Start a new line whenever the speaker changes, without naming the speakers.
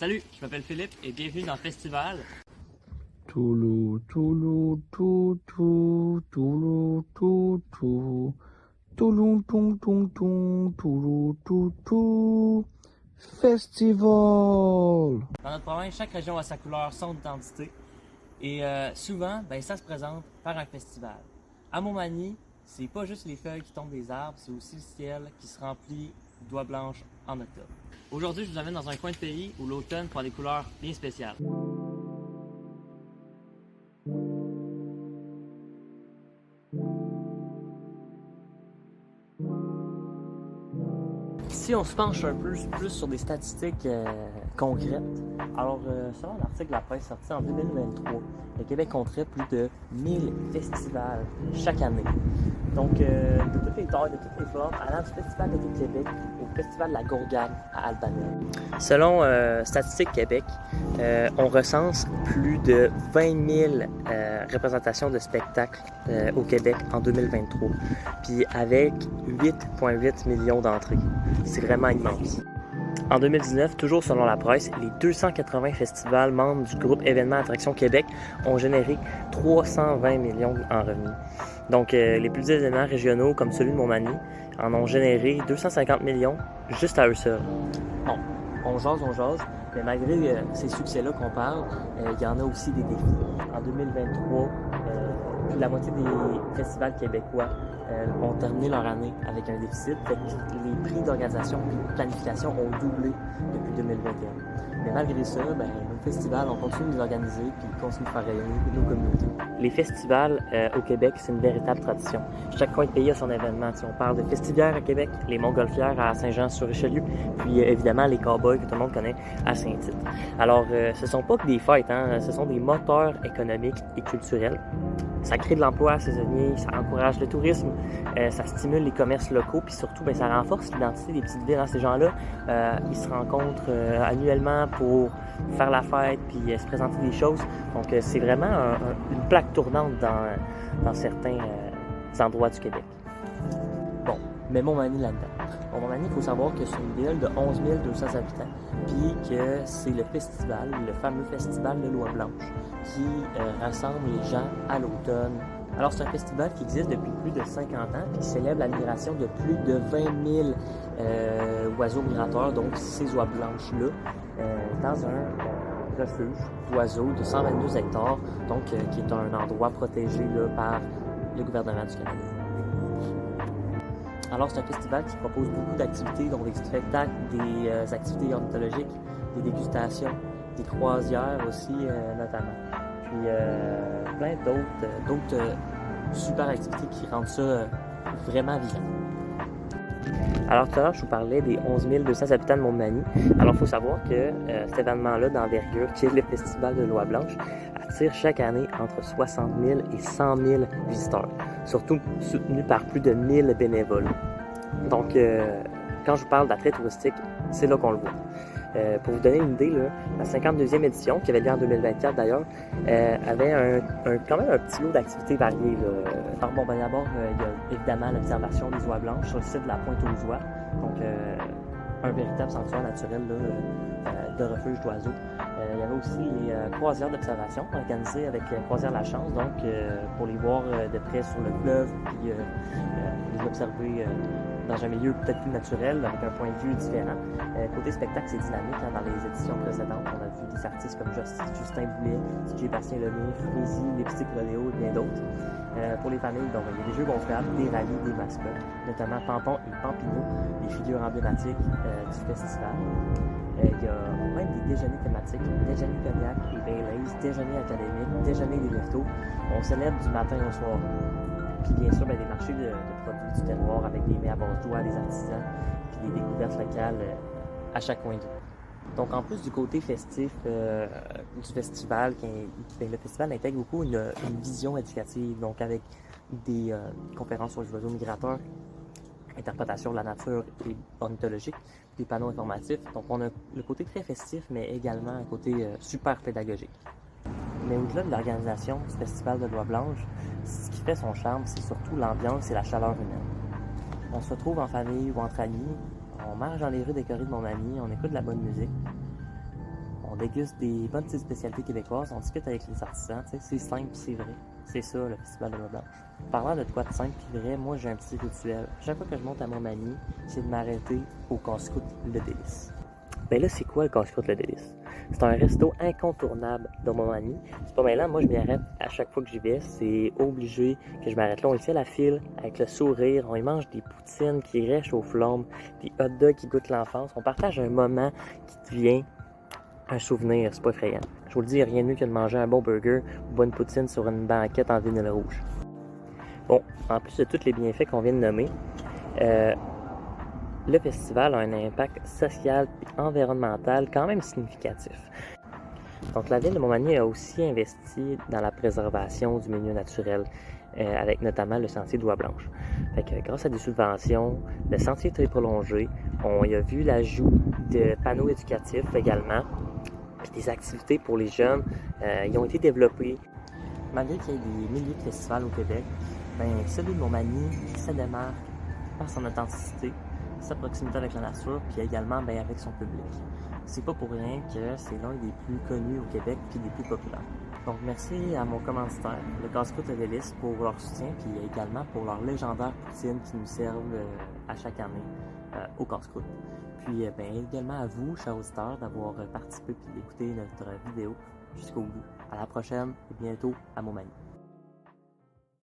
Salut, je m'appelle Philippe et bienvenue dans le festival.
Toulou, Toulou, tou, tou, Toulou, tou, tou. Toulou, tou, tou, tou, Toulou, tou, tou. Festival!
Dans notre province, chaque région a sa couleur, son identité. Et souvent, ça se présente par un festival. À Montmagny, c'est pas juste les feuilles qui tombent des arbres, c'est aussi le ciel qui se remplit d'oies blanches en octobre. Aujourd'hui, je vous amène dans un coin de pays où l'automne prend des couleurs bien spéciales. Si on se penche un peu plus sur des statistiques concrètes, alors selon l'article de la presse sorti en 2023, le Québec compterait plus de 1000 festivals chaque année. Donc de toutes les tailles, de toutes les formes, allant du Festival d'été de Québec au Festival de la Gourgane à Albanel. Selon Statistique Québec, on recense plus de 20 000 représentations de spectacles au Québec en 2023, puis avec 8,8 millions d'entrées. C'est vraiment immense. En 2019, toujours selon la presse, les 280 festivals membres du groupe Événements Attractions Québec ont généré 320 millions en revenus. Donc, les plus petits événements régionaux, comme celui de Montmagny, en ont généré 250 millions juste à eux seuls. Bon, on jase, mais malgré ces succès-là qu'on parle, il y en a aussi des défis. En 2023, plus de la moitié des festivals québécois ont terminé leur année avec un déficit. Fait que les prix d'organisation et de planification ont doublé depuis 2021. Mais malgré ça, nos festivals, on continue de les organiser puis continue de faire rayonner nos communautés. Les festivals au Québec, c'est une véritable tradition. Chaque coin de pays a son événement. Si on parle de Festivières à Québec, les Montgolfières à Saint-Jean-sur-Richelieu, puis évidemment les Cowboys que tout le monde connaît à Saint-Tite. Alors, ce ne sont pas que des fêtes, ce sont des moteurs économiques et culturels. Ça crée de l'emploi saisonnier, ça encourage le tourisme, ça stimule les commerces locaux, puis surtout, ça renforce l'identité des petites villes. Ces gens-là, ils se rencontrent annuellement pour faire la fête, puis se présenter des choses. Donc, c'est vraiment une plaque tournante dans certains endroits du Québec. Bon, mais Montmagny là-dedans. Montmagny, il faut savoir que c'est une ville de 11 200 habitants, puis que c'est le festival, le fameux festival de l'Oie Blanche, qui rassemble les gens à l'automne. Alors, c'est un festival qui existe depuis plus de 50 ans, puis qui célèbre la migration de plus de 20 000 oiseaux migrateurs, donc ces oies blanches-là, dans un refuge d'oiseaux de 122 hectares, donc qui est un endroit protégé là, par le gouvernement du Canada. Alors, c'est un festival qui propose beaucoup d'activités, dont des spectacles, des activités ornithologiques, des dégustations, des croisières aussi, notamment. Puis, plein d'autres super activités qui rendent ça vraiment vivant. Alors, tout à l'heure, je vous parlais des 11 200 habitants de Montmagny. Alors, il faut savoir que cet événement-là d'envergure, qui est le Festival de l'Oie Blanche, attire chaque année entre 60 000 et 100 000 visiteurs, surtout soutenus par plus de 1000 bénévoles. Donc, quand je vous parle d'attrait touristique, c'est là qu'on le voit. Pour vous donner une idée, là, la 52e édition, qui avait lieu en 2024 d'ailleurs, avait quand même un petit lot d'activités variées. D'abord, il y a évidemment l'observation des oies blanches sur le site de la Pointe-aux-Oies, donc un véritable sanctuaire naturel de refuge d'oiseaux. Il y avait aussi les croisières d'observation organisées avec Croisière La Chance, donc pour les voir de près sur le fleuve, puis les observer dans un milieu peut-être plus naturel, avec un point de vue différent. Côté spectacle, c'est dynamique. Dans les éditions précédentes, on a vu des artistes comme Justin Boulet, DJ Bastien Lemire, Frézy, Lipstick Rodéo et bien d'autres. Pour les familles, donc, il y a des jeux gonflables, des rallyes, des mascottes, notamment Pampon et Pampinot, des figures emblématiques du festival. Il y a même des déjeuners thématiques, déjeuner cognac et Baileys, déjeuner académique, déjeuner des leftos. On célèbre du matin au soir. Puis bien sûr, des marchés de produits du terroir avec des mets à base d'oie, des artisans, puis des découvertes locales à chaque coin de rue. Donc en plus du côté festif du festival, le festival intègre beaucoup une vision éducative, donc avec des conférences sur les oiseaux migrateurs, interprétation de la nature et ornithologique, des panneaux informatifs. Donc on a le côté très festif, mais également un côté super pédagogique. Mais au-delà de l'organisation du Festival de l'Oie Blanche, ce qui fait son charme, c'est surtout l'ambiance et la chaleur humaine. On se retrouve en famille ou entre amis, on marche dans les rues décorées de Montmagny, on écoute de la bonne musique. On déguste des bonnes petites spécialités québécoises, on discute avec les artisans, c'est simple, c'est vrai. C'est ça, le Festival de l'Eau Blanche. Parlant de quoi de simple et vrai, moi j'ai un petit rituel. Chaque fois que je monte à Montmagny, c'est de m'arrêter au casse-croûte Le Délice. Ben là, c'est quoi le casse-croûte Le Délice? C'est un resto incontournable de Montmagny. C'est pas mal là, moi je m'y arrête à chaque fois que j'y vais. C'est obligé que je m'arrête là. On y tient la file avec le sourire. On y mange des poutines qui rêchent aux flammes, des hot dogs qui goûtent l'enfance. On partage un moment qui devient un souvenir, c'est pas effrayant. Je vous le dis, il n'y a rien de mieux que de manger un bon burger ou bonne poutine sur une banquette en vinyle rouge. Bon, en plus de tous les bienfaits qu'on vient de nommer, le festival a un impact social et environnemental quand même significatif. Donc la ville de Montmagny a aussi investi dans la préservation du milieu naturel, avec notamment le sentier de L'Oie Blanche. Fait que, grâce à des subventions, le sentier est très prolongé. On y a vu l'ajout de panneaux éducatifs également, puis des activités pour les jeunes. Ils ont été développés. Malgré qu'il y ait des milliers de festivals au Québec, celui de Montmagny se démarque par son authenticité, sa proximité avec la nature, puis également avec son public. C'est pas pour rien que c'est l'un des plus connus au Québec puis des plus populaires. Donc merci à mon commanditaire, le casse-croûte Le Délice, pour leur soutien, puis également pour leur légendaire poutine qui nous servent à chaque année au casse-croûte. Puis également à vous, chers auditeurs, d'avoir participé et d'écouter notre vidéo jusqu'au bout. À la prochaine et bientôt à Montmagny.